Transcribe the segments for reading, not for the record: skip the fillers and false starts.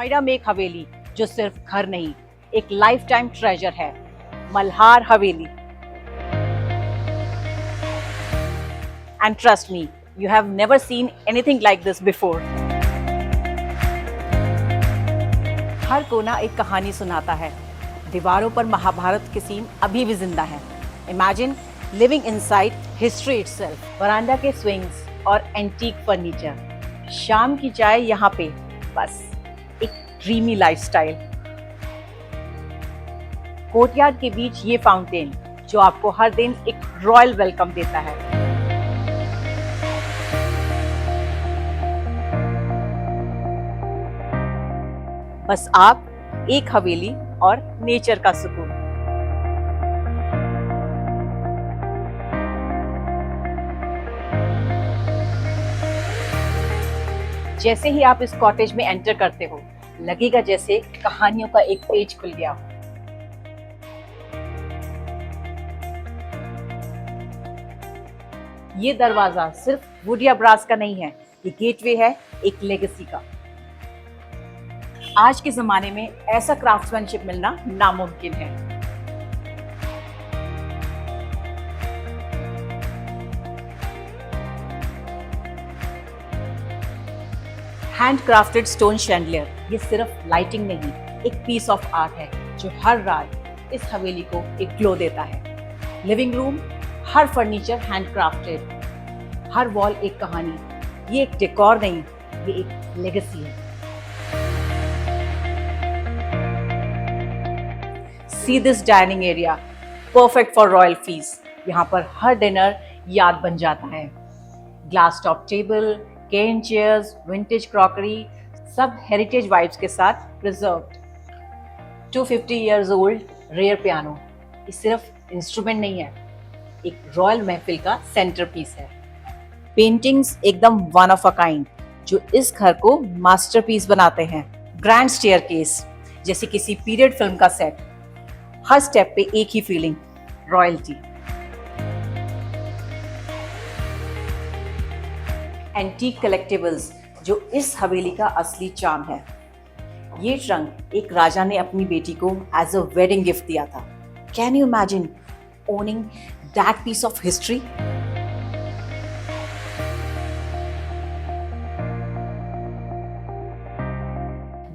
नोएडा में एक हवेली जो सिर्फ घर नहीं, एक लाइफ टाइम ट्रेजर है, Malhar Haveli. And trust me, you have never seen anything like this before. हर कोना एक कहानी सुनाता है, दीवारों पर महाभारत के सीन अभी भी जिंदा है। Imagine living inside history itself. Veranda के स्विंग्स और एंटीक फर्नीचर, शाम की चाय यहाँ पे, बस एक ड्रीमी लाइफस्टाइल। कोर्टयार्ड के बीच ये फाउंटेन जो आपको हर दिन एक रॉयल वेलकम देता है। बस आप, एक हवेली और नेचर का सुकून। जैसे ही आप इस कॉटेज में एंटर करते हो, लगेगा जैसे कहानियों का एक पेज खुल गया हो। ये दरवाजा सिर्फ वुड या ब्रास का नहीं है, ये गेटवे है एक लेगेसी का। आज के जमाने में ऐसा क्राफ्ट्समैनशिप मिलना नामुमकिन है। हैंड क्राफ्टेड स्टोन शैंडलियर, ये सिर्फ लाइटिंग नहीं, एक पीस ऑफ आर्ट है जो हर रात इस हवेली को एक ग्लो देता है। लिविंग रूम, हर फर्नीचर हैंड क्राफ्टेड, हर वॉल एक कहानी। ये एक डेकोर नहीं, ये एक लेगेसी है। See this dining area, perfect for royal feast. यहाँ पर हर डिनर याद बन जाता है। Glass top table, cane chairs, vintage crockery, सब हेरिटेज वाइब्स के साथ preserved. 250 years old rare piano, ये सिर्फ इंस्ट्रूमेंट नहीं है, एक रॉयल महफिल का सेंटर पीस है। पेंटिंग्स एकदम वन ऑफ अ काइंड जो इस घर को मास्टरपीस बनाते हैं। ग्रैंड स्टेयरकेस, जैसे किसी पीरियड फिल्म का सेट। हर स्टेप पे एक ही फीलिंग, रॉयल्टी। एंटीक कलेक्टिबल्स जो इस हवेली का असली चार्म है। ये ट्रंक एक राजा ने अपनी बेटी को एज अ वेडिंग गिफ्ट दिया था। Can you imagine owning that piece of history?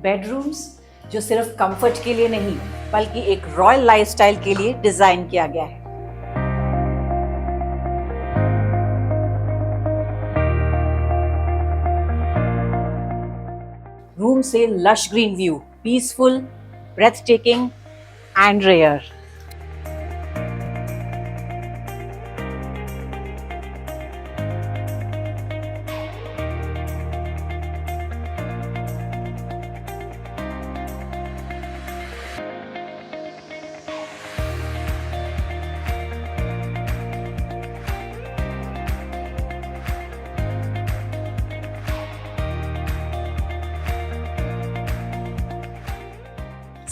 Bedrooms जो सिर्फ कंफर्ट के लिए नहीं, बल्कि एक रॉयल लाइफस्टाइल के लिए डिजाइन किया गया है। रूम से lush green view, peaceful, breathtaking and rare.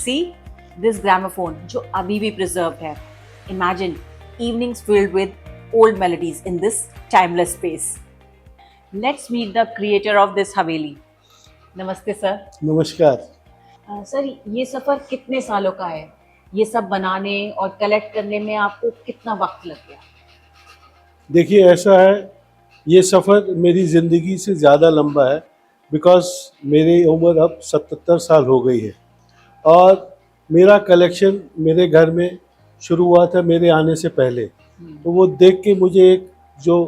See this gramophone जो अभी भी preserved है. Imagine evenings filled with old melodies in this timeless space. Let's meet the creator of this हवेली. नमस्ते सर। नमस्कार। सर, ये सफ़र कितने सालों का है? ये सब बनाने और कलेक्ट करने में आपको कितना वक्त लग गया? देखिए, ऐसा है, ये सफ़र मेरी ज़िंदगी से ज़्यादा लंबा है, बिकॉज़ मेरी उम्र अब 77 साल हो गई है और मेरा कलेक्शन मेरे घर में शुरू हुआ था मेरे आने से पहले। तो वो देख के मुझे एक जो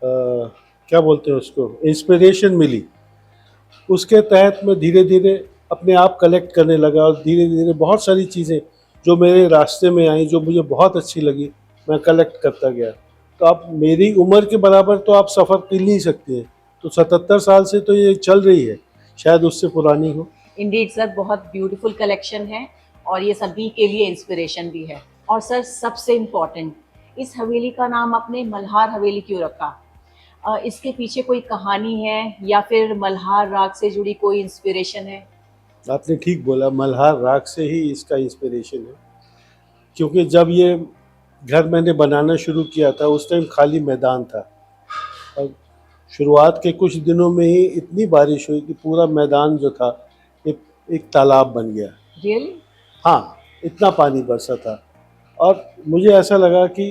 क्या बोलते हैं उसको, इंस्पिरेशन मिली। उसके तहत मैं धीरे धीरे अपने आप कलेक्ट करने लगा और धीरे धीरे बहुत सारी चीज़ें जो मेरे रास्ते में आई, जो मुझे बहुत अच्छी लगी, मैं कलेक्ट करता गया। तो आप मेरी उम्र के बराबर तो आप सफ़र कर नहीं सकते हैं। तो 77 साल से तो ये चल रही है, शायद उससे पुरानी हो। इंडीड सर, बहुत ब्यूटीफुल कलेक्शन है और ये सभी के लिए इंस्पिरेशन भी है। और सर, सबसे इम्पोर्टेंट, इस हवेली का नाम आपने मल्हार हवेली क्यों रखा? इसके पीछे कोई कहानी है या फिर मल्हार राग से जुड़ी कोई इंस्पिरेशन है? आपने ठीक बोला, मल्हार राग से ही इसका इंस्पिरेशन है। क्योंकि जब ये घर मैंने बनाना शुरू किया था उस टाइम खाली मैदान था और शुरुआत के कुछ दिनों में ही इतनी बारिश हुई कि पूरा मैदान जो था ये एक तालाब बन गया। रियली? हाँ, इतना पानी बरसा था और मुझे ऐसा लगा कि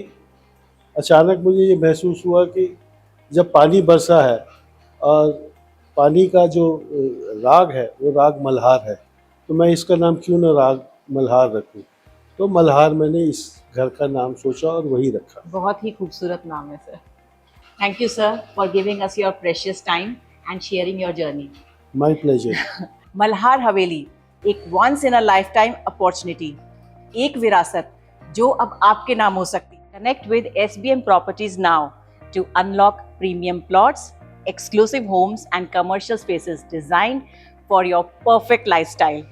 अचानक मुझे ये महसूस हुआ कि जब पानी बरसा है और पानी का जो राग है वो राग मल्हार है, तो मैं इसका नाम क्यों ना राग मल्हार रखूं। तो मल्हार मैंने इस घर का नाम सोचा और वही रखा। बहुत ही खूबसूरत नाम है sir. Thank you sir for giving us your precious time and sharing your journey. My pleasure. Malhar Haveli एक once in a life time opportunity, एक विरासत जो अब आपके नाम हो सकती। Connect with SBM Properties now to unlock premium plots, exclusive homes and commercial spaces designed for your perfect lifestyle.